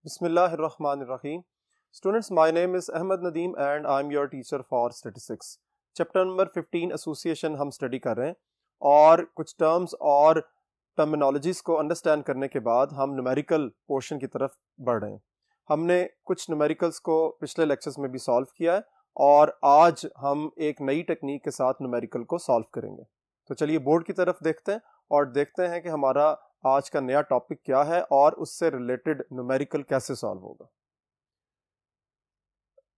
Bismillahirrahmanirrahim. Students, my name is Ahmed Nadeem and I am your teacher for statistics. Chapter number 15 association हम study कर रहे हैं और कुछ टर्म्स और टर्मिनोलॉजीज को अंडरस्टैंड करने के बाद हम न्यूमेरिकल पोर्शन की तरफ बढ़ रहे हैं। हमने कुछ न्यूमेरिकल्स को पिछले लेक्चर्स में भी सॉल्व किया है और आज हम एक नई टेक्निक के साथ न्यूमेरिकल को सॉल्व करेंगे। तो चलिए बोर्ड की तरफ देखते हैं और देखते हैं कि हमारा आज का नया टॉपिक क्या है और उससे रिलेटेड न्यूमेरिकल कैसे सॉल्व होगा।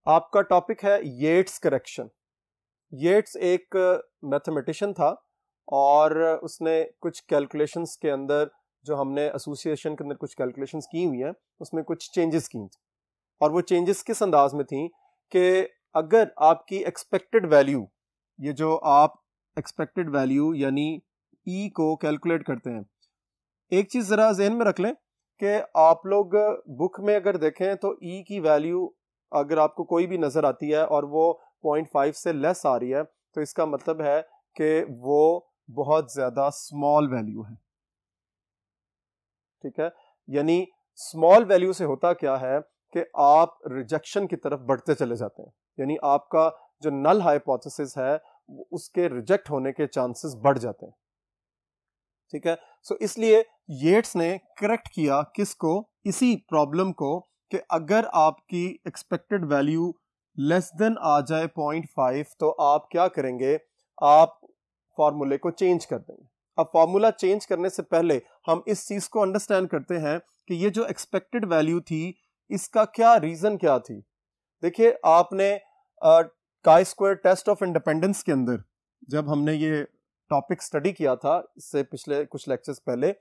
आपका टॉपिक है येट्स करेक्शन। येट्स एक मैथमेटिशियन था और उसने कुछ कैलकुलेशंस के अंदर जो हमने एसोसिएशन के अंदर कुछ कैलकुलेशंस की हुई हैं उसमें कुछ चेंजेस की थी और वो चेंजेस किस अंदाज में थी कि अगर आपकी एक्सपेक्टेड वैल्यू, ये जो आप एक्सपेक्टेड वैल्यू यानी ई को कैलकुलेट करते हैं, एक चीज जरा ज़हन में रख लें कि आप लोग बुक में अगर देखें तो ई की वैल्यू अगर आपको कोई भी नजर आती है और वो 0.5 से लेस आ रही है तो इसका मतलब है कि वो बहुत ज्यादा स्मॉल वैल्यू है। ठीक है, यानी स्मॉल वैल्यू से होता क्या है कि आप रिजेक्शन की तरफ बढ़ते चले जाते हैं, यानी आपका जो नल हाइपोथेसिस है उसके रिजेक्ट होने के चांसेस बढ़ जाते हैं। ठीक है, सो इसलिए येट्स ने करेक्ट किया किसको, इसी प्रॉब्लम को, कि अगर आपकी एक्सपेक्टेड वैल्यू लेस देन आ जाए 0.5 तो आप क्या करेंगे, आप फॉर्मूले को चेंज कर देंगे। अब फॉर्मूला चेंज करने से पहले हम इस चीज को अंडरस्टैंड करते हैं कि ये जो एक्सपेक्टेड वैल्यू थी इसका क्या रीजन क्या थी। देखिए, आपने chi square test of independence के अंदर जब हमने ये टॉपिक स्टडी किया था इससे पिछले कुछ लेक्चर्स पहले,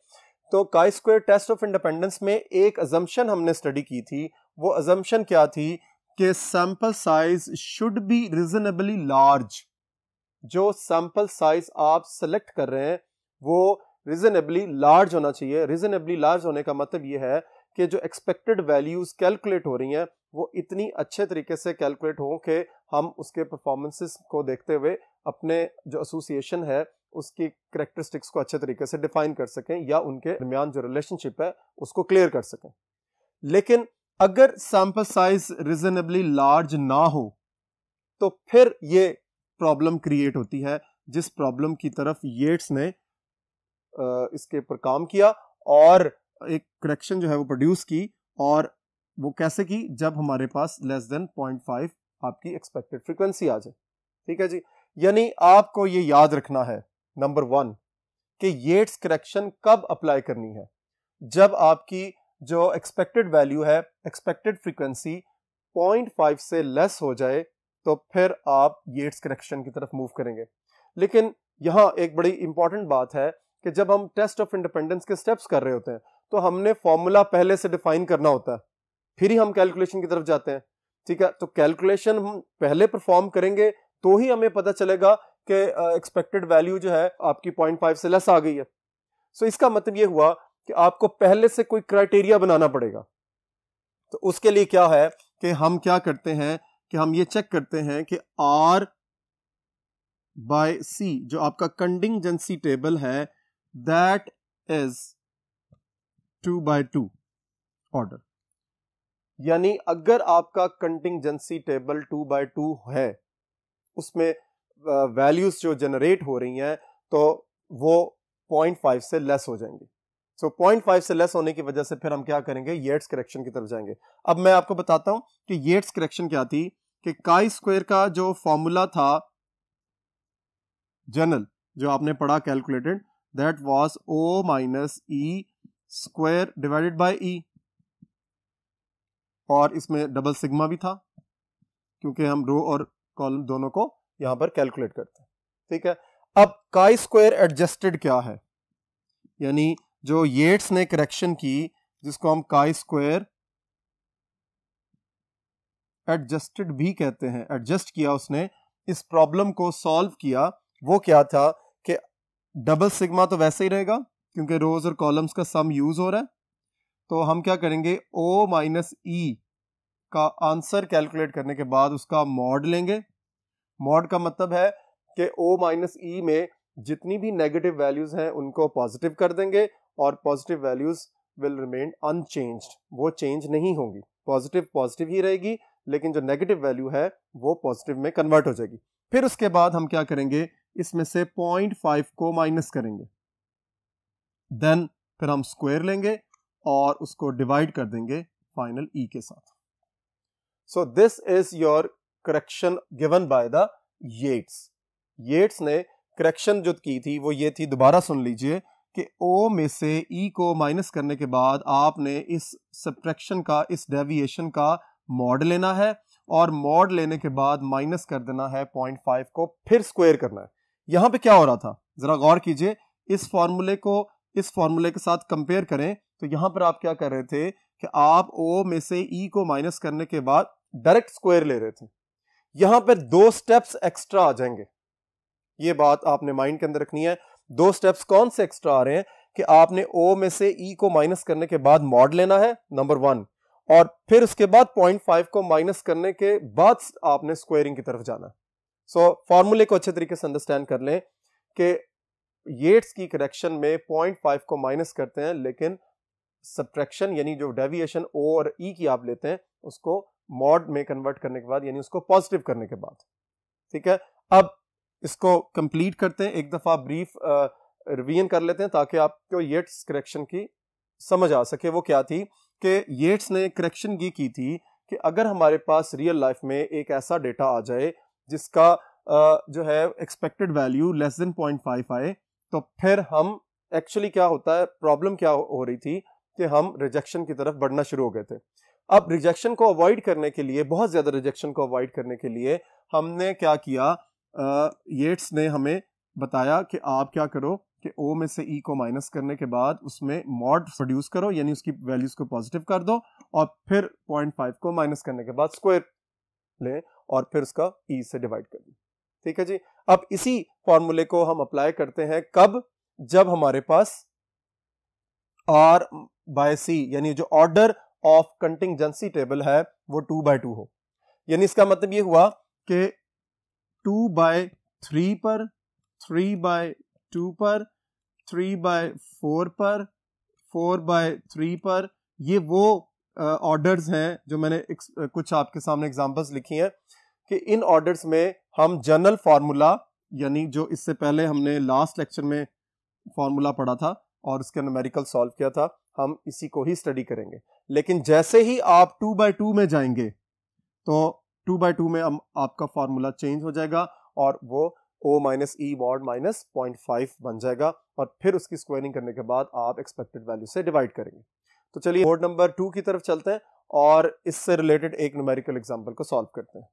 तो chi square test of independence में एक अजम्पशन हमने स्टडी की थी। वो अजम्पशन क्या थी कि sample size should be reasonably large. जो सैंपल साइज आप सेलेक्ट कर रहे हैं वो रीजनेबली लार्ज होना चाहिए। रीजनेबली लार्ज होने का मतलब ये है कि जो एक्सपेक्टेड वैल्यूज कैलकुलेट हो रही हैं वो इतनी अच्छे तरीके से कैलकुलेट हो कि हम उसके परफॉर्मेंसेस को देखते हुए अपने जो एसोसिएशन है उसकी कैरेक्टरिस्टिक्स को अच्छे तरीके से डिफाइन कर सकें या उनके दरमियान जो रिलेशनशिप है उसको क्लियर कर सकें। लेकिन अगर सैंपल साइज रीजनेबली लार्ज ना हो तो फिर ये प्रॉब्लम क्रिएट होती है, जिस प्रॉब्लम की तरफ येट्स ने इसके ऊपर काम किया और एक करेक्शन जो है वो प्रोड्यूस की। और वो कैसे की, जब हमारे पास लेस देन 0.5 आपकी एक्सपेक्टेड फ्रीक्वेंसी आ जाए। ठीक है जी, यानी आपको ये याद रखना है नंबर 1 कि येट्स करेक्शन कब अप्लाई करनी है, जब आपकी जो एक्सपेक्टेड वैल्यू है, एक्सपेक्टेड फ्रीक्वेंसी 0.5 से लेस हो जाए तो फिर आप येट्स करेक्शन की तरफ मूव करेंगे। लेकिन यहां एक बड़ी इंपॉर्टेंट बात है कि जब हम टेस्ट ऑफ इंडिपेंडेंस के स्टेप्स कर रहे होते हैं तो हमने फॉर्मूला पहले से डिफाइन करना होता है, फिर ही हम कैलकुलेशन की तरफ जाते हैं। ठीक है, तो कैलकुलेशन हम पहले परफॉर्म करेंगे तो ही हमें पता चलेगा कि एक्सपेक्टेड वैल्यू जो है आपकी 0.5 से लेस आ गई है। सो इसका मतलब ये हुआ कि आपको पहले से कोई क्राइटेरिया बनाना पड़ेगा। तो उसके लिए क्या है कि हम क्या करते हैं कि हम ये चेक करते हैं कि R बाय C जो आपका कंटिंजेंसी टेबल है दैट इज 2/2 ऑर्डर। यानी अगर आपका कंटिंजेंसी टेबल 2/2 है, उसमें वैल्यूज जो जनरेट हो रही हैं तो वो 0.5 से लेस हो जाएंगी। सो 0.5 से लेस होने की वजह से फिर हम क्या करेंगे, येट्स करेक्शन की तरफ जाएंगे। अब मैं आपको बताता हूं कि येट्स करेक्शन क्या थी। कि काई स्क्वायर का जो फॉर्मूला था जनरल जो आपने पढ़ा calculated, that was O minus E square divided by E, और इसमें डबल सिग्मा भी था क्योंकि हम रो और कॉलम दोनों को यहां पर कैलकुलेट करते हैं। ठीक है, अब काई स्क्वायर एडजस्टेड क्या है, यानी जो येट्स ने करेक्शन की जिसको हम काई स्क्वायर एडजस्टेड भी कहते हैं, एडजस्ट किया उसने, इस प्रॉब्लम को सॉल्व किया। वो क्या था कि डबल सिग्मा तो वैसे ही रहेगा क्योंकि रोज और कॉलम्स का सम यूज हो रहा है, तो हम क्या करेंगे, O माइनस E का आंसर कैलकुलेट करने के बाद उसका मॉड लेंगे। मॉड का मतलब है कि O माइनस E में जितनी भी नेगेटिव वैल्यूज हैं उनको पॉजिटिव कर देंगे और positive values will remain unchanged, वो चेंज नहीं होंगी, पॉजिटिव पॉजिटिव ही रहेगी, लेकिन जो नेगेटिव वैल्यू है वो पॉजिटिव में कन्वर्ट हो जाएगी। फिर उसके बाद हम क्या करेंगे, इसमें से 0.5 को माइनस करेंगे, देन फिर हम स्क्वायर लेंगे और उसको डिवाइड कर देंगे फाइनल ई के साथ। So this is your correction given by the Yates. Yates ने करेक्शन जो की थी वो ये थी, दोबारा सुन लीजिए, कि ओ में से ई को माइनस करने के बाद आपने इस सब्ट्रैक्शन का, इस डेविएशन का मॉड लेना है और मॉड लेने के बाद माइनस कर देना है 0.5 को, फिर स्क्वायर करना है। यहां पे क्या हो रहा था, जरा गौर कीजिए, इस फॉर्मूले को इस फॉर्मूले के साथ कंपेयर करें तो यहां पर आप क्या कर रहे थे कि आप ओ में से ई को माइनस करने के बाद डायरेक्ट स्क्वायर ले रहे थे। यहां पर 2 स्टेप्स एक्स्ट्रा आ जाएंगे, ये बात आपने माइंड के अंदर रखनी है। 2 स्टेप्स कौन से एक्स्ट्रा आ रहे हैं कि आपने ओ में से ई को माइनस करने के बाद मॉड लेना है, नंबर 1, और फिर उसके बाद 0.5 को माइनस करने के बाद आपने स्क्वायरिंग की तरफ जाना है। सो फॉर्मूले को अच्छे तरीके से अंडरस्टैंड कर लें कि येट्स की करेक्शन में 0.5 को माइनस करते हैं, लेकिन सब्ट्रैक्शन यानी जो डेविएशन ओ और ई की आप लेते हैं उसको मॉड में कन्वर्ट करने के बाद, यानी उसको पॉजिटिव करने के बाद। ठीक है, अब इसको कंप्लीट करते हैं, एक दफा ब्रीफ रिवीजन कर लेते हैं ताकि आपको येट्स करेक्शन की समझ आ सके। वो क्या थी कि येट्स ने करेक्शन ये की थी कि अगर हमारे पास रियल लाइफ में एक ऐसा डेटा आ जाए जिसका जो है एक्सपेक्टेड वैल्यू लेस देन 0.5 आए, तो फिर हम एक्चुअली क्या होता है, प्रॉब्लम क्या हो रही थी कि हम रिजेक्शन की तरफ बढ़ना शुरू हो गए थे। अब रिजेक्शन को अवॉइड करने के लिए, बहुत ज्यादा रिजेक्शन को अवॉइड करने के लिए हमने क्या किया, येट्स ने हमें बताया कि आप क्या करो कि ओ में से ई को माइनस करने के बाद उसमें मॉड प्रोड्यूस करो, यानी उसकी वैल्यूज को पॉजिटिव कर दो, और फिर 0.5 को माइनस करने के बाद स्क्वायर लें और फिर उसका ई से डिवाइड कर दें। ठीक है जी। अब इसी फॉर्मूले को हम अप्लाई करते हैं कब, जब हमारे पास आर बाय सी यानी जो ऑर्डर ऑफ कंटिंजेंसी टेबल है वो 2/2 हो। यानी इसका मतलब ये हुआ कि 2/3 पर, 3/2 पर, 3/4 पर, 4/3 पर, ये वो ऑर्डर्स हैं जो मैंने कुछ आपके सामने एग्जांपल्स लिखी हैं कि इन ऑर्डर्स में हम जनरल फार्मूला, यानी जो इससे पहले हमने लास्ट लेक्चर में फार्मूला पढ़ा था और उसके न्यूमेरिकल सॉल्व किया था, हम इसी को ही स्टडी करेंगे। लेकिन जैसे ही आप 2/2 में जाएंगे तो 2/2 में आपका फार्मूला चेंज हो जाएगा और वो O minus E mod minus 0.5 बन जाएगा, और फिर उसकी स्क्वायरिंग करने के बाद आप एक्सपेक्टेड वैल्यू से डिवाइड करेंगे। तो चलिए बोर्ड नंबर 2 की तरफ चलते हैं और इससे रिलेटेड एक न्यूमेरिकल एग्जांपल को सॉल्व करते हैं।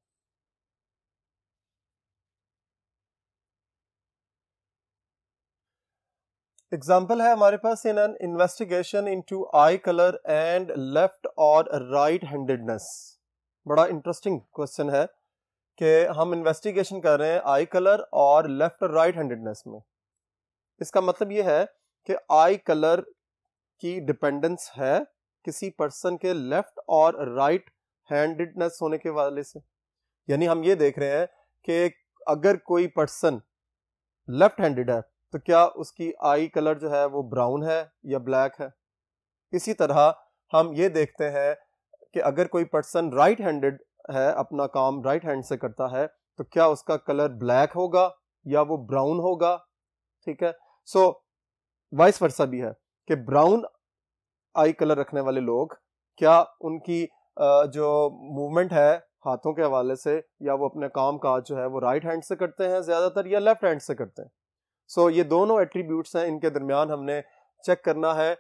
एग्जाम्पल है हमारे पास, in an investigation into eye colour and left और राइट हैंडेडनेस। बड़ा इंटरेस्टिंग क्वेश्चन है कि हम इन्वेस्टिगेशन कर रहे हैं आई कलर और लेफ्ट और राइट हैंडेडनेस में। इसका मतलब यह है कि आई कलर की डिपेंडेंस है किसी पर्सन के लेफ्ट और राइट हैंडेडनेस होने के वाले से। यानी हम ये देख रहे हैं कि अगर कोई पर्सन लेफ्ट हैंडेड है तो क्या उसकी आई कलर जो है वो ब्राउन है या ब्लैक है। इसी तरह हम ये देखते हैं कि अगर कोई पर्सन राइट हैंडेड है, अपना काम राइट हैंड से करता है, तो क्या उसका कलर ब्लैक होगा या वो ब्राउन होगा। ठीक है, सो वाइस वर्सा भी है कि ब्राउन आई कलर रखने वाले लोग, क्या उनकी जो मूवमेंट है हाथों के हवाले से, या वो अपने काम काज जो है वो राइट हैंड से करते हैं ज्यादातर या लेफ्ट हैंड से करते हैं। सो ये दोनों एट्रीब्यूट्स हैं, इनके दरमियान हमने चेक करना है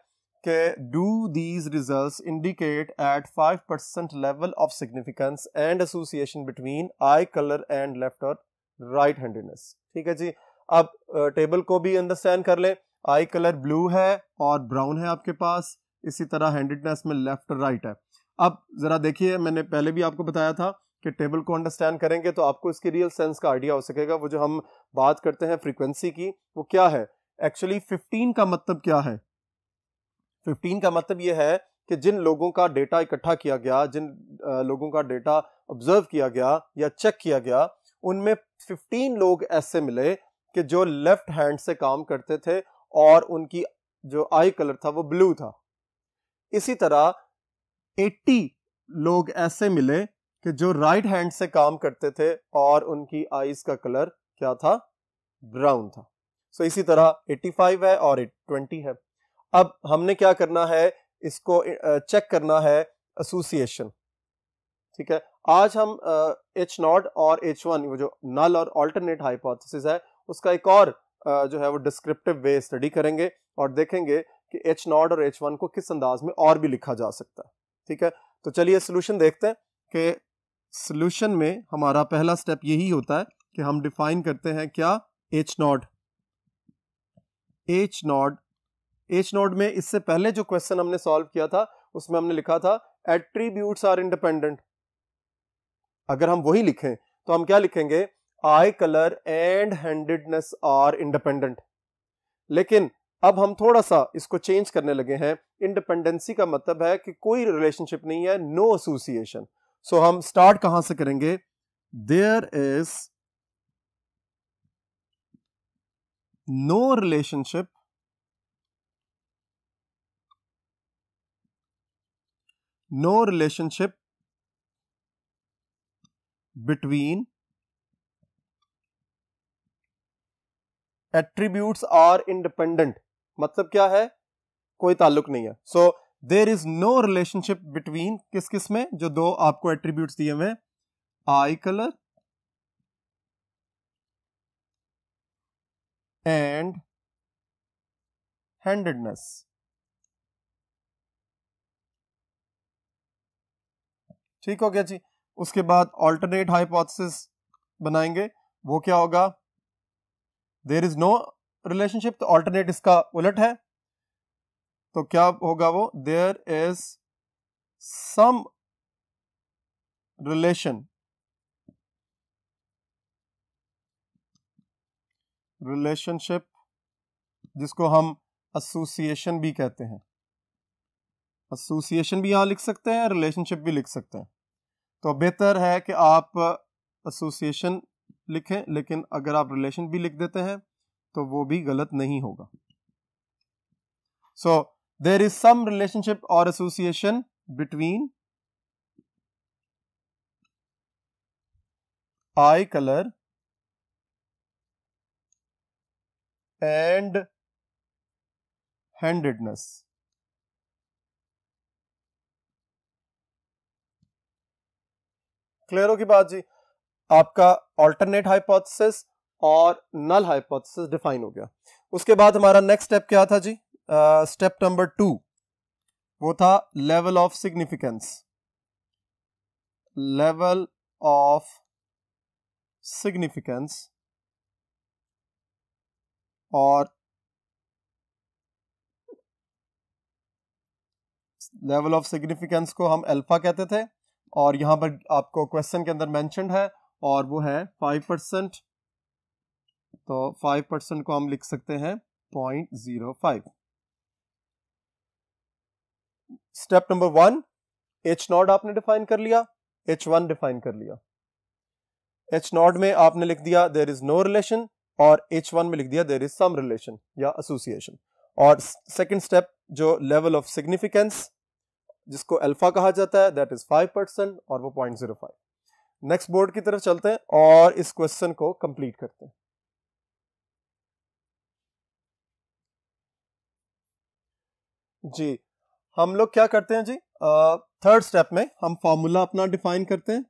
कि do these results indicate at 5% level of significance and association between eye colour and left और राइट हैंडेडनेस। ठीक है जी। अब टेबल को भी अंडरस्टैंड कर लें, आई कलर ब्लू है और ब्राउन है आपके पास, इसी तरह हैंडेडनेस में लेफ्ट और राइट है। अब जरा देखिए, मैंने पहले भी आपको बताया था कि टेबल को अंडरस्टैंड करेंगे तो आपको इसकी रियल सेंस का आइडिया हो सकेगा। वो जो हम बात करते हैं फ्रीक्वेंसी की, वो क्या है एक्चुअली। 15 का मतलब क्या है? 15 का मतलब ये है कि जिन लोगों का डेटा इकट्ठा किया गया, जिन लोगों का डेटा ऑब्जर्व किया गया या चेक किया गया, उनमें 15 लोग ऐसे मिले कि जो लेफ्ट हैंड से काम करते थे और उनकी जो आई कलर था वो ब्लू था। इसी तरह 80 लोग ऐसे मिले कि जो राइट हैंड से काम करते थे और उनकी आईज का कलर क्या था, ब्राउन था। सो इसी तरह 85 है और 20 है। अब हमने क्या करना है, इसको चेक करना है एसोसिएशन, ठीक है। आज हम H0 और H1 वो जो नल और अल्टरनेट हाइपोथेसिस है उसका एक और जो है वो डिस्क्रिप्टिव वे स्टडी करेंगे और देखेंगे कि H0 और H1 को किस अंदाज में और भी लिखा जा सकता है, ठीक है। तो चलिए सोल्यूशन देखते हैं कि सोल्यूशन में हमारा पहला स्टेप यही होता है कि हम डिफाइन करते हैं क्या, H0 में इससे पहले जो क्वेश्चन हमने सॉल्व किया था उसमें हमने लिखा था एट्रीब्यूट्स आर इंडिपेंडेंट। अगर हम वही लिखें तो हम क्या लिखेंगे, eye colour and handedness are independent. लेकिन अब हम थोड़ा सा इसको चेंज करने लगे हैं। इंडिपेंडेंसी का मतलब है कि कोई रिलेशनशिप नहीं है, नो एसोसिएशन। सो हम स्टार्ट कहां से करेंगे, there is no relationship between attributes are independent। मतलब क्या है, कोई ताल्लुक नहीं है। So there is no relationship between किस किस में, जो दो आपको एट्रीब्यूट्स दिए हुए, आई कलर एंड हैंडेडनेस। ठीक हो गया जी। उसके बाद अल्टरनेट हाइपोथेसिस बनाएंगे, वो क्या होगा, देयर इज नो रिलेशनशिप, तो अल्टरनेट इसका उलट है, तो क्या होगा वो, देयर इज सम रिलेशनशिप जिसको हम एसोसिएशन भी कहते हैं। एसोसिएशन भी यहां लिख सकते हैं, रिलेशनशिप भी लिख सकते हैं। तो बेहतर है कि आप एसोसिएशन लिखें, लेकिन अगर आप रिलेशन भी लिख देते हैं तो वो भी गलत नहीं होगा। So there is some relationship और association between eye colour and handedness. Clear होगी बात जी। आपका अल्टरनेट हाइपोथेसिस और नल हाइपोथेसिस डिफाइन हो गया। उसके बाद हमारा नेक्स्ट स्टेप क्या था जी, स्टेप नंबर 2, वो था level of significance. Level of significance, और लेवल ऑफ सिग्निफिकेंस को हम अल्फा कहते थे, और यहां पर आपको क्वेश्चन के अंदर मेंशन्ड है, और वो है 5%। तो 5% को हम लिख सकते हैं 0.05। स्टेप नंबर 1, H0 आपने डिफाइन कर लिया, H1 डिफाइन कर लिया। H0 में आपने लिख दिया देयर इज नो रिलेशन, और H1 में लिख दिया देयर इज सम रिलेशन या एसोसिएशन। और सेकंड स्टेप जो लेवल ऑफ सिग्निफिकेंस जिसको अल्फा कहा जाता है, दैट इज 5% और वो 0.05। नेक्स्ट बोर्ड की तरफ चलते हैं और इस क्वेश्चन को कंप्लीट करते हैं। जी, हम लोग क्या करते हैं जी, थर्ड स्टेप में हम फॉर्मूला अपना डिफाइन करते हैं।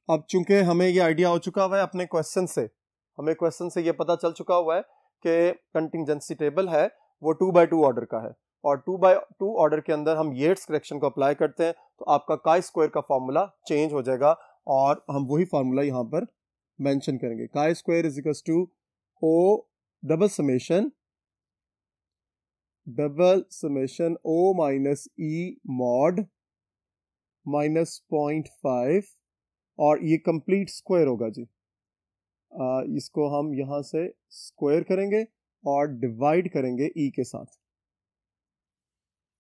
अब चूंकि हमें ये आइडिया हो चुका हुआ है अपने क्वेश्चन से, हमें क्वेश्चन से ये पता चल चुका हुआ है कि कंटिंजेंसी टेबल है वो 2x2 ऑर्डर का है, और 2x2 ऑर्डर के अंदर हम येट्स करेक्शन को अप्लाई करते हैं तो आपका काई स्क्वायर का फॉर्मूला चेंज हो जाएगा, और हम वही फॉर्मूला यहाँ पर मेंशन करेंगे। Chi square is equals to O double summation O minus E mod minus 0.5, और ये कंप्लीट स्क्वायर होगा जी। इसको हम यहां से स्क्वायर करेंगे और डिवाइड करेंगे ई के साथ,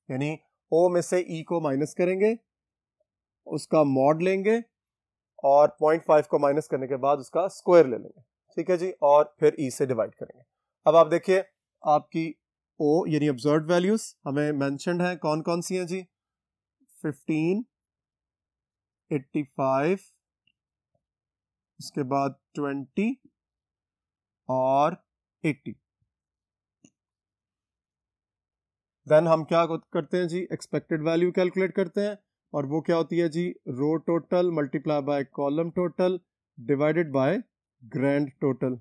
यानी ओ में से ई को माइनस करेंगे, उसका मॉड लेंगे और 0.5 को माइनस करने के बाद उसका स्क्वायर ले लेंगे, ठीक है जी, और फिर ई से डिवाइड करेंगे। अब आप देखिए आपकी ओ यानी ऑब्जर्व्ड वैल्यूज हमें मेंशन्ड है, कौन कौन सी हैं जी, 15, 85, उसके बाद 20 और 80। देन हम क्या करते हैं जी, एक्सपेक्टेड वैल्यू कैलकुलेट करते हैं, और वो क्या होती है जी, row total multiply by column total divided by grand total.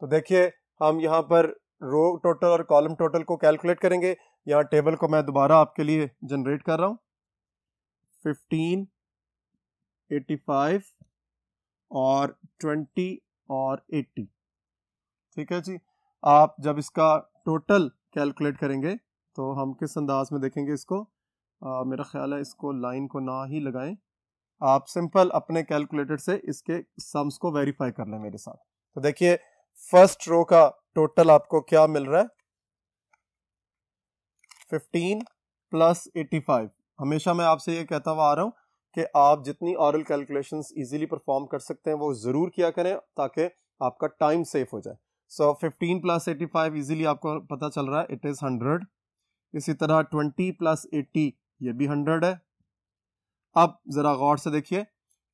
तो देखिए हम यहाँ पर रो टोटल और कॉलम टोटल को कैलकुलेट करेंगे। यहाँ टेबल को मैं दोबारा आपके लिए जनरेट कर रहा हूँ। 15, 85 और 20 और 80। ठीक है जी। आप जब इसका टोटल कैलकुलेट करेंगे तो हम किस अंदाज में देखेंगे इसको, मेरा ख्याल है इसको लाइन को ना ही लगाएं, आप सिंपल अपने कैलकुलेटर से इसके सम्स को वेरीफाई कर लें मेरे साथ। तो देखिए फर्स्ट रो का टोटल आपको क्या मिल रहा है, 15 प्लस 85। हमेशा मैं आपसे ये कहता हुआ आ रहा हूँ कि आप जितनी ऑरल कैलकुलेशंस इजीली परफॉर्म कर सकते हैं वो ज़रूर किया करें ताकि आपका टाइम सेफ हो जाए। सो 15 प्लस 85 इजीली आपको पता चल रहा है, इट इज़ 100। इसी तरह 20 प्लस 80 ये भी 100 है। अब ज़रा गौर से देखिए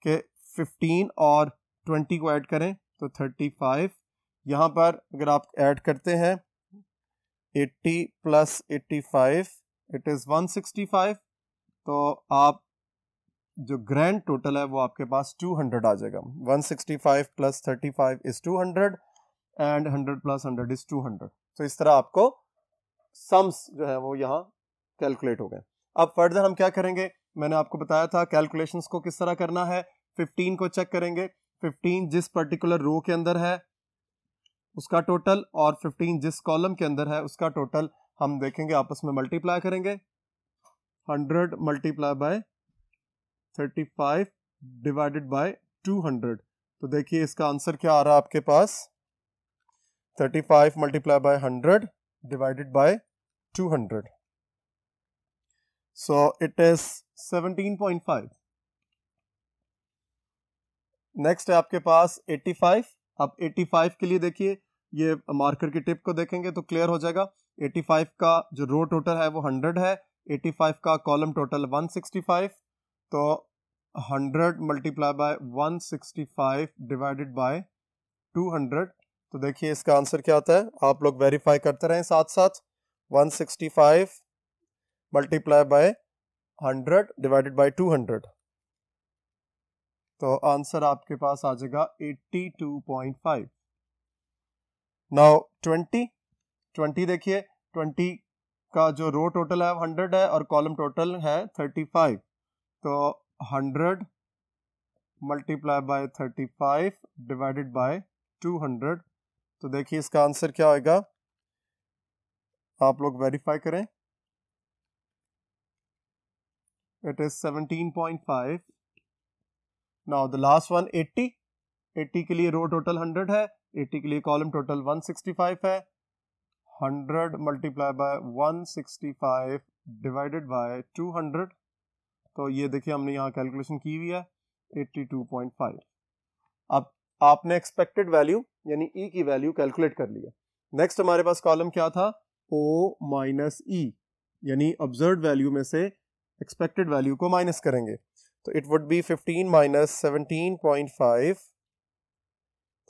कि 15 और 20 को ऐड करें तो 35। यहाँ पर अगर आप ऐड करते हैं 80 प्लस 85 इट इज़ 165। तो आप जो ग्रैंड टोटल है वो आपके पास 200 आ जाएगा। 165 plus 35 is 200 and 100 plus 100 is 200। तो इस तरह आपको सम्स जो है वो यहाँ कैलकुलेट हो गए। अब फर्दर हम क्या करेंगे, मैंने आपको बताया था कैलकुलेशंस को किस तरह करना है। 15 को चेक करेंगे, 15 जिस पर्टिकुलर रो के अंदर है उसका टोटल और 15 जिस कॉलम के अंदर है उसका टोटल हम देखेंगे, आपस में मल्टीप्लाई करेंगे। 100 मल्टीप्लाई बाय 35 डिवाइडेड बाय 200। तो देखिए इसका आंसर क्या आ रहा है आपके पास, 35 multiply by 100 divided by 200. So it is 17.5. Next है आपके पास 85। अब 85 के लिए देखिए ये मार्कर की टिप को देखेंगे तो क्लियर हो जाएगा। 85 का जो रो टोटल है वो 100 है, 85 का कॉलम टोटल 165। तो 100 मल्टीप्लाई बाय 165 डिवाइडेड बाय 200। तो देखिए इसका आंसर क्या आता है, आप लोग वेरीफाई करते रहें साथ साथ। 165 मल्टीप्लाई बाय 100 डिवाइडेड बाय 200। तो आंसर आपके पास आ जाएगा 82.5। नाउ 20 देखिए, 20 का जो रो टोटल है 100 है और कॉलम टोटल है 35। तो 100 मल्टीप्लाई बाय 35 डिवाइडेड बाय 200। तो देखिए इसका आंसर क्या आएगा, आप लोग वेरीफाई करें। It is 17.5। Now the last one 80 के लिए रो टोटल 100 है, 80 के लिए कॉलम टोटल 165 है। 100 मल्टीप्लाई बाय 165 डिवाइडेड बाय 200। तो ये देखिए हमने यहाँ कैलकुलेशन की हुई है 82.5। अब आपने एक्सपेक्टेड वैल्यू यानी ई की वैल्यू कैलकुलेट कर लिया। नेक्स्ट हमारे पास कॉलम क्या था, ओ माइनस ई, यानी ऑब्जर्व्ड वैल्यू में से एक्सपेक्टेड वैल्यू को माइनस करेंगे। तो इट वुड बी 15 माइनस 17.5,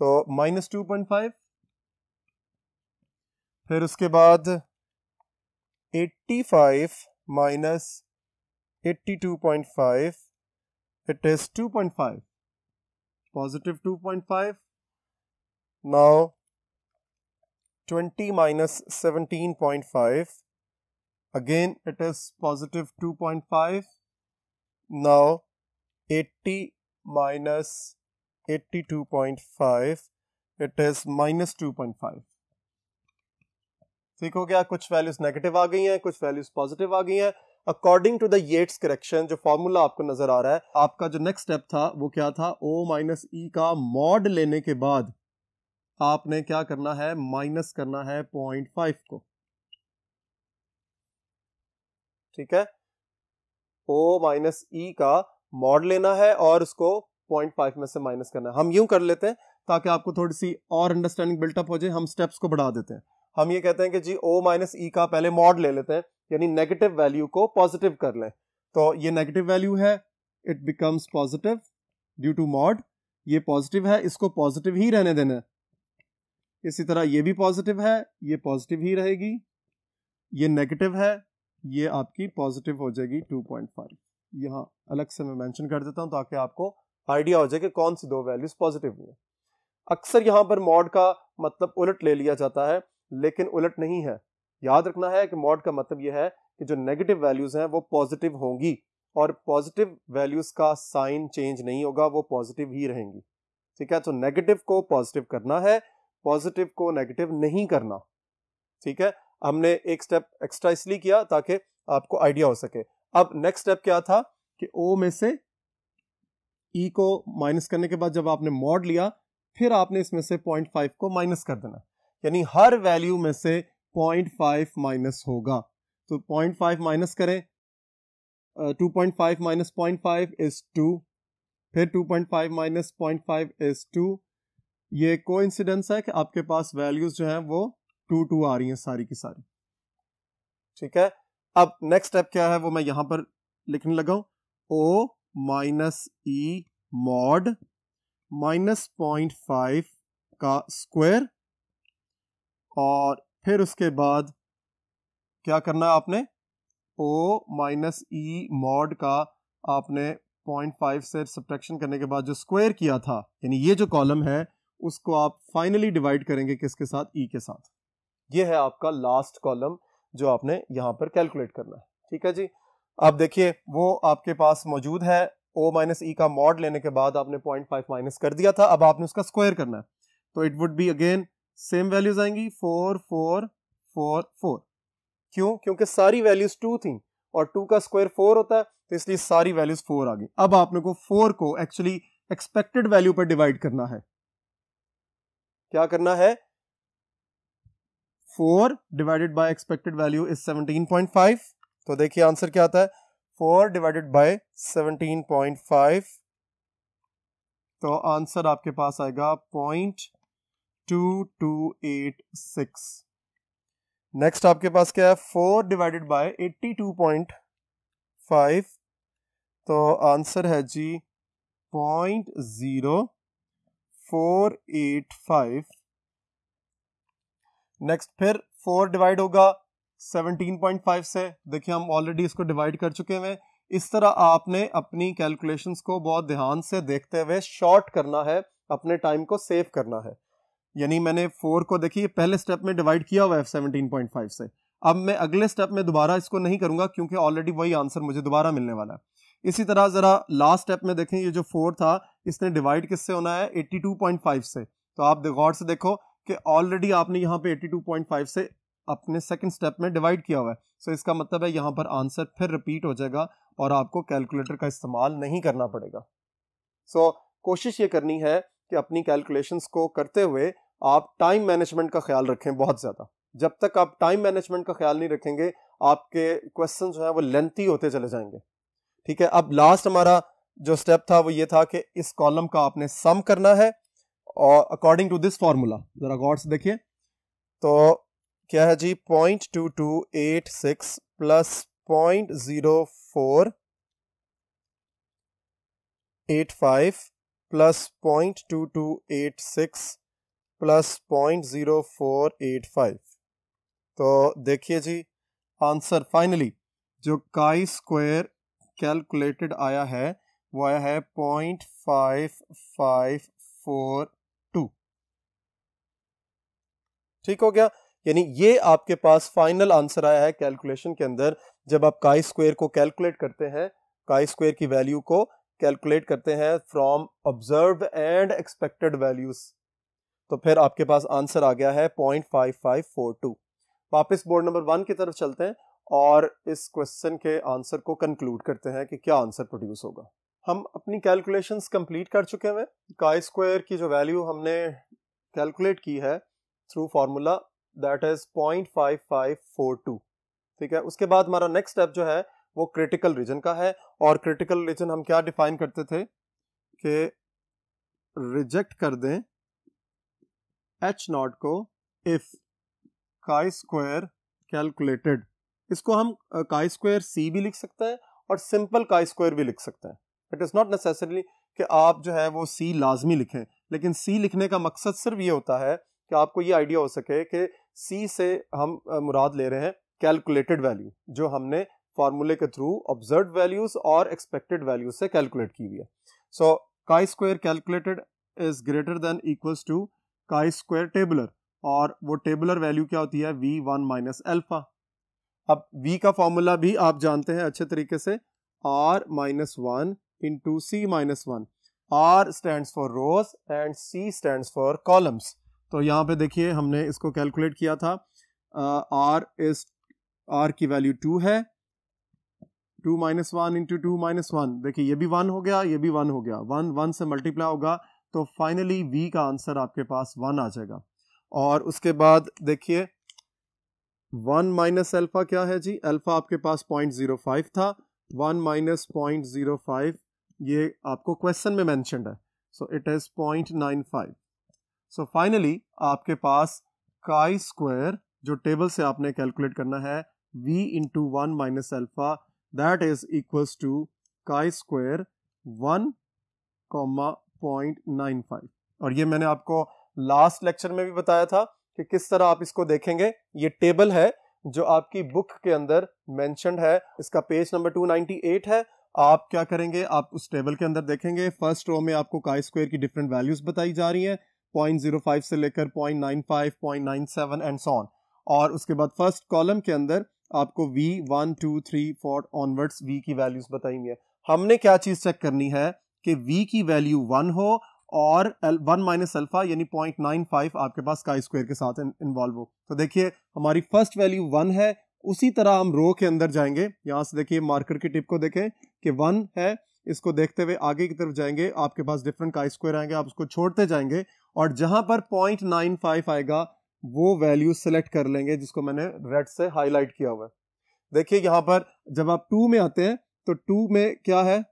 तो माइनस 2.5। फिर उसके बाद 85 minus 82.5, it is 2.5, positive 2.5. Now 20 minus 17.5, again it is positive 2.5. Now 80 minus 82.5, it is minus 2.5. ठीक हो गया, कुछ वैल्यूज नेगेटिव आ गई हैं, कुछ वैल्यूज पॉजिटिव आ गई हैं। According to the Yates correction जो फॉर्मूला आपको नजर आ रहा है, आपका जो नेक्स्ट स्टेप था वो क्या था, ओ माइनस ई का मॉड लेने के बाद आपने क्या करना है, माइनस करना है 0.5 को। ठीक है, ओ माइनस ई का मॉड लेना है और उसको 0.5 में से माइनस करना है। हम यूं कर लेते हैं ताकि आपको थोड़ी सी और अंडरस्टैंडिंग बिल्टअप हो जाए, हम स्टेप्स को बढ़ा देते हैं। हम ये कहते हैं कि जी ओ माइनस ई का पहले मॉड ले लेते हैं, यानी नेगेटिव वैल्यू को पॉजिटिव कर लें। तो ये नेगेटिव वैल्यू है, it becomes positive due to mod. ये पॉजिटिव है, इसको पॉजिटिव ही रहने देना है। इसी तरह ये भी पॉजिटिव है, ये पॉजिटिव ही रहेगी। ये नेगेटिव है, ये आपकी पॉजिटिव हो जाएगी 2.5। यहाँ अलग से मैं मेंशन कर देता हूं ताकि आपको आइडिया हो जाए कि कौन सी दो वैल्यूज पॉजिटिव हुई है। अक्सर यहाँ पर मॉड का मतलब उलट ले लिया जाता है, लेकिन उलट नहीं है। याद रखना है कि मॉड का मतलब यह है कि जो नेगेटिव वैल्यूज हैं वो पॉजिटिव होंगी और पॉजिटिव वैल्यूज का साइन चेंज नहीं होगा, वो पॉजिटिव ही रहेंगी। ठीक है, तो नेगेटिव को पॉजिटिव करना है, पॉजिटिव को नेगेटिव नहीं करना। ठीक है, हमने एक स्टेप एक्स्ट्रा इसलिए किया ताकि आपको आइडिया हो सके। अब नेक्स्ट स्टेप क्या था कि O में से E को माइनस करने के बाद जब आपने मॉड लिया, फिर आपने इसमें से 0.5 को माइनस कर देना, यानी हर वैल्यू में से 0.5 माइनस होगा। तो 0.5 माइनस करें, 2.5 माइनस 0.5 इज 2, फिर 2.5 माइनस 0.5 इज 2। ये कोइंसिडेंस है कि आपके पास वैल्यूज जो हैं वो 2 आ रही हैं सारी की सारी। ठीक है, अब नेक्स्ट स्टेप क्या है वो मैं यहां पर लिखने लगा हूं, O minus E mod minus 0.5 का स्क्वायर, और फिर उसके बाद क्या करना है आपने, O माइनस E मॉड का आपने 0.5 से सब्ट्रैक्शन करने के बाद जो स्क्वायर किया था, यानी ये जो कॉलम है उसको आप फाइनली डिवाइड करेंगे किसके साथ, E के साथ। ये है आपका लास्ट कॉलम जो आपने यहां पर कैलकुलेट करना है। ठीक है जी, अब देखिए वो आपके पास मौजूद है। O माइनस E का मॉड लेने के बाद आपने 0.5 माइनस कर दिया था, अब आपने उसका स्क्वायर करना है। तो it would be again same values आएंगी 4 4 4 4। क्यों? क्योंकि सारी वैल्यूज 2 थी और 2 का स्क्वायर 4 होता है, तो इसलिए सारी वैल्यूज 4 आ गई। अब आपने को 4 को एक्चुअली एक्सपेक्टेड वैल्यू पर डिवाइड करना है। क्या करना है, 4 divided by expected value is 17.5। तो देखिए आंसर क्या आता है, 4 डिवाइडेड बाय 17.5, तो आंसर आपके पास आएगा 0.2286। नेक्स्ट आपके पास क्या है, 4 डिवाइडेड बाय 82.5, तो आंसर है जी 0.0485। नेक्स्ट फिर 4 डिवाइड होगा 17.5 से, देखिए हम ऑलरेडी इसको डिवाइड कर चुके हैं। इस तरह आपने अपनी कैलकुलेशंस को बहुत ध्यान से देखते हुए शॉर्ट करना है, अपने टाइम को सेव करना है। यानी मैंने 4 को देखिए पहले स्टेप में डिवाइड किया हुआ है 17.5 से, अब मैं अगले स्टेप में दोबारा इसको नहीं करूंगा क्योंकि ऑलरेडी वही आंसर मुझे दोबारा मिलने वाला है। इसी तरह जरा लास्ट स्टेप में देखें, ये जो 4 था इसने डिवाइड किससे होना है, 82.5 से। तो आप गौर से देखो कि ऑलरेडी आपने यहाँ पे 82.5 से अपने सेकंड स्टेप में डिवाइड किया हुआ है। सो इसका मतलब है यहाँ पर आंसर फिर रिपीट हो जाएगा और आपको कैलकुलेटर का इस्तेमाल नहीं करना पड़ेगा। सो कोशिश ये करनी है कि अपनी कैलकुलेशंस को करते हुए आप टाइम मैनेजमेंट का ख्याल रखें बहुत ज़्यादा। जब तक आप टाइम मैनेजमेंट का ख्याल नहीं रखेंगे आपके क्वेश्चन जो है वो लेंथी होते चले जाएंगे। ठीक है, अब लास्ट हमारा जो स्टेप था वो ये था कि इस कॉलम का आपने सम करना है और अकॉर्डिंग टू दिस फॉर्मूला। जरा गौर से देखिए, तो क्या है जी, 0.2286 प्लस 0.0485 प्लस 0.2286 प्लस 0.0485। तो देखिए जी आंसर फाइनली जो काई स्क्वायर कैलकुलेटेड आया है वो आया है 0.5542। ठीक हो गया, यानी ये आपके पास फाइनल आंसर आया है कैलकुलेशन के अंदर। जब आप काई स्क्वायर को कैलकुलेट करते हैं, काई स्क्वायर की वैल्यू को कैलकुलेट करते हैं from observed and expected values, तो फिर आपके पास आंसर आ गया है 0.5542। वापस बोर्ड नंबर 1 की तरफ चलते हैं और इस क्वेश्चन के आंसर को कंक्लूड करते हैं कि क्या आंसर प्रोड्यूस होगा। हम अपनी कैलकुलेशंस कंप्लीट कर चुके हैं। काई स्क्वायर की जो वैल्यू हमने कैलकुलेट की है थ्रू फार्मूला, दैट इज 0.5542। ठीक है, उसके बाद हमारा नेक्स्ट स्टेप जो है वो क्रिटिकल रीजन का है। और क्रिटिकल रीजन हम क्या डिफाइन करते थे कि रिजेक्ट कर दें H0 को इफ काई स्क्वायर कैलकुलेटेड। इसको हम काई स्क्वायर C भी लिख सकते हैं और सिंपल काई स्क्वायर भी लिख सकते हैं। इट इज़ नॉट नेसेसरली कि आप जो है वो सी लाजमी लिखें, लेकिन सी लिखने का मकसद सिर्फ ये होता है कि आपको ये आइडिया हो सके कि सी से हम मुराद ले रहे हैं कैलकुलेटेड वैल्यू, जो हमने फार्मूले के थ्रू ऑब्जर्व्ड वैल्यूज और एक्सपेक्टेड वैल्यूज से कैलकुलेट की हुई है। So chi square calculated is greater than equals to chi square tabular, और वो टेबुलर वैल्यू क्या होती है, v1 माइनस अल्फा। अब v का फॉर्मूला भी आप जानते हैं अच्छे तरीके से, r minus 1 into C minus 1। r stands for rows and c stands for columns. तो यहाँ पे देखिए हमने इसको कैलकुलेट किया था, r की वैल्यू 2 है, 2 माइनस 1 इंटू 2 माइनस 1, देखिए ये भी 1 हो गया, ये भी 1 हो गया, 1 1 से मल्टीप्लाई होगा, तो फाइनली v का आंसर आपके पास 1 आ जाएगा। और उसके बाद देखिए 1 माइनस अल्फा क्या है जी, अल्फा आपके पास 0.05 था, 1 माइनस 0.05 ये आपको क्वेश्चन में मेंशन्ड है, so it is 0.95। So finally आपके पास काई स्क्वायर जो टेबल से आपने कैलकुलेट करना है v into 1 minus alpha, that is equals to chi square 1,0.95। और ये मैंने आपको लास्ट लेक्चर में भी बताया था कि किस तरह आप इसको देखेंगे। ये टेबल है जो आपकी बुक के अंदर मेंशन्ड है, इसका पेज नंबर 298 है। आप क्या करेंगे, आप उस टेबल के अंदर देखेंगे, फर्स्ट रो में आपको काई स्क्वायर की डिफरेंट वैल्यूज बताई जा रही हैं, 0.05 से लेकर 0.95, 0.97 एंड सो ऑन। और उसके बाद फर्स्ट कॉलम के अंदर आपको v 1 2 3 4 ऑनवर्ड्स v की वैल्यूज बताई हुई है। हमने क्या चीज चेक करनी है कि v की वैल्यू 1 हो और 1 माइनस अल्फा यानी 0.95 आपके पास काई स्क्वायर के साथ इन्वॉल्व हो। तो देखिए हमारी फर्स्ट वैल्यू 1 है, उसी तरह हम रो के अंदर जाएंगे, यहां से देखिए मार्कर की टिप को देखें कि 1 है, इसको देखते हुए आगे की तरफ जाएंगे, आपके पास डिफरेंट काई स्क्वायर आएंगे, आप उसको छोड़ते जाएंगे और जहां पर 0.95 आएगा वो वैल्यू सेलेक्ट कर लेंगे जिसको मैंने रेड से हाईलाइट किया हुआ है। देखिए यहां पर जब आप 2 में आते हैं तो 2 में क्या है,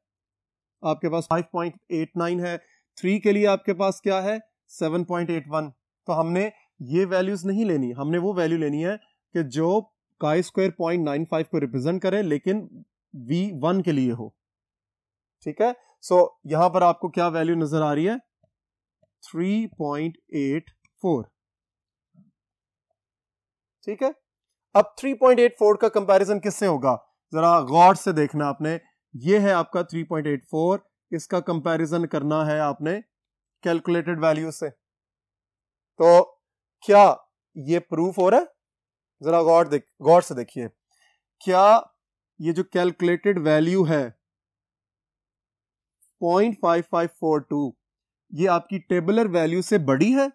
आपके पास 5.89 है, 3 के लिए आपके पास क्या है 7.81। तो हमने ये वैल्यूज नहीं लेनी, हमने वो वैल्यू लेनी है कि जो काई स्क्वायर 0.95 को रिप्रेजेंट करे लेकिन v1 के लिए हो। ठीक है, सो यहां पर आपको क्या वैल्यू नजर आ रही है, 3.84। ठीक है, अब 3.84 का कंपैरिजन किससे होगा, जरा गौर से देखना आपने, ये है आपका 3.84, इसका कंपैरिजन करना है आपने कैलकुलेटेड वैल्यू से। तो क्या ये प्रूफ हो रहा है, जरा गौर से देखिए, क्या ये जो कैलकुलेटेड वैल्यू है 0.5542 ये आपकी टेबुलर वैल्यू से बड़ी है,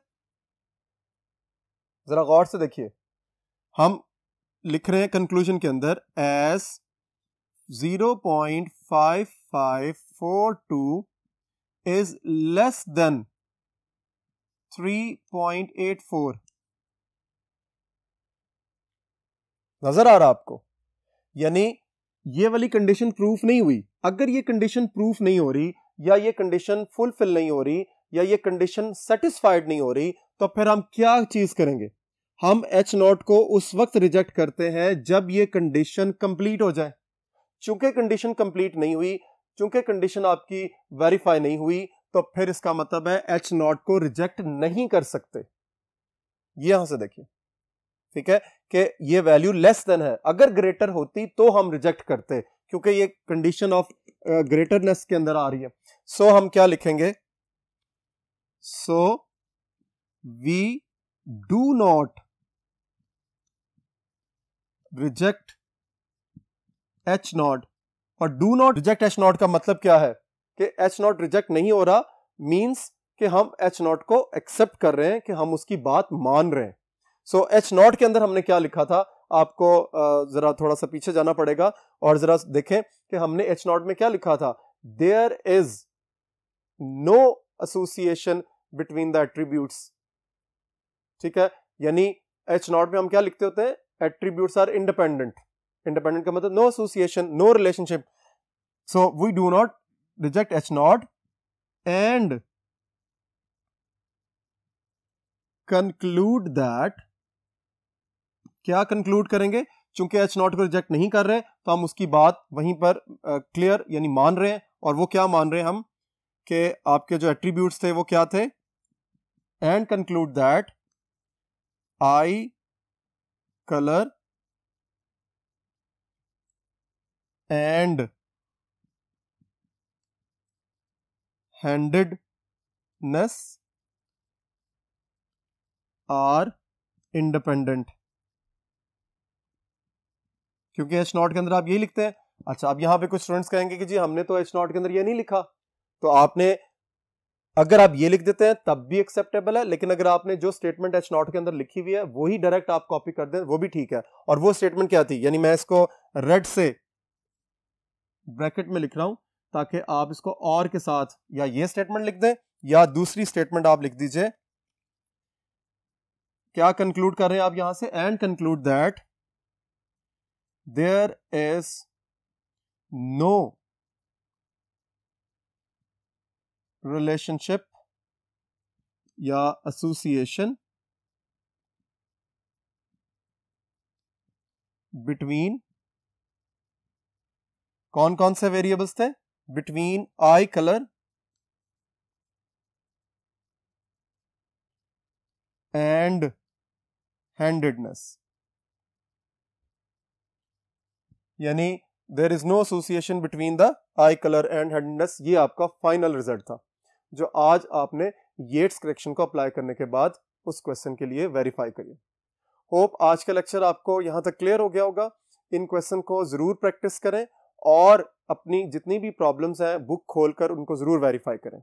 जरा गौर से देखिए। हम लिख रहे हैं कंक्लूजन के अंदर एज 0.5542 इज लेस देन 3.84। नजर आ रहा आपको, यानी ये वाली कंडीशन प्रूफ नहीं हुई। अगर ये कंडीशन प्रूफ नहीं हो रही या ये कंडीशन फुलफिल नहीं हो रही या ये कंडीशन सेटिस्फाइड नहीं हो रही, तो फिर हम क्या चीज करेंगे, हम H नॉट को उस वक्त रिजेक्ट करते हैं जब ये कंडीशन कंप्लीट हो जाए। चूंकि कंडीशन कंप्लीट नहीं हुई, चूंकि कंडीशन आपकी वेरीफाई नहीं हुई, तो फिर इसका मतलब है H नॉट को रिजेक्ट नहीं कर सकते। ये यहां से देखिए, ठीक है, कि ये वैल्यू लेस देन है, अगर ग्रेटर होती तो हम रिजेक्ट करते, क्योंकि ये कंडीशन ऑफ ग्रेटरनेस के अंदर आ रही है। सो हम क्या लिखेंगे, so we do not reject H not. और do not reject H not का मतलब क्या है कि H नॉट रिजेक्ट नहीं हो रहा, मींस कि हम H नॉट को एक्सेप्ट कर रहे हैं, कि हम उसकी बात मान रहे हैं। सो H नॉट के अंदर हमने क्या लिखा था, आपको जरा थोड़ा सा पीछे जाना पड़ेगा और जरा देखें कि हमने H नॉट में क्या लिखा था, there is no association between the attributes. ठीक है, यानी H नॉट में हम क्या लिखते होते हैं, एट्रीब्यूट्स आर इंडिपेंडेंट। इंडिपेंडेंट का मतलब no association, no relationship. So we do not reject H naught and conclude that, क्या कंक्लूड करेंगे चूंकि एच नॉट को रिजेक्ट नहीं कर रहे तो हम उसकी बात वहीं पर क्लियर यानी मान रहे हैं। और वो क्या मान रहे हैं हम कि आपके जो एट्रीब्यूट्स थे वो क्या थे, and conclude that eye colour and handedness are independent. क्योंकि एच नॉट के अंदर आप यही लिखते हैं। अच्छा, अब यहां पे कुछ स्टूडेंट्स कहेंगे कि जी हमने तो एच नॉट के अंदर ये नहीं लिखा। तो आपने, अगर आप ये लिख देते हैं तब भी एक्सेप्टेबल है, लेकिन अगर आपने जो स्टेटमेंट एच नॉट के अंदर लिखी हुई है वही डायरेक्ट आप कॉपी कर दें वो भी ठीक है। और वो स्टेटमेंट क्या थी, यानी मैं इसको रेड से ब्रैकेट में लिख रहा हूं ताकि आप इसको और के साथ या ये स्टेटमेंट लिख दें या दूसरी स्टेटमेंट आप लिख दीजिए। क्या कंक्लूड कर रहे हैं आप यहां से, and conclude that there is no relationship या एसोसिएशन बिटवीन, कौन कौन से वेरिएबल्स थे, between eye colour and handedness. यानी there is no association between the eye colour and handedness. ये आपका फाइनल रिजल्ट था जो आज आपने येट्स करेक्शन को अप्लाई करने के बाद उस क्वेश्चन के लिए वेरीफाई करिए। होप आज का लेक्चर आपको यहां तक क्लियर हो गया होगा। इन क्वेश्चन को जरूर प्रैक्टिस करें और अपनी जितनी भी प्रॉब्लम्स हैं बुक खोलकर उनको जरूर वेरीफाई करें।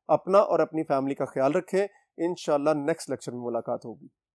अपना और अपनी फैमिली का ख्याल रखें। इंशाल्लाह नेक्स्ट लेक्चर में मुलाकात होगी।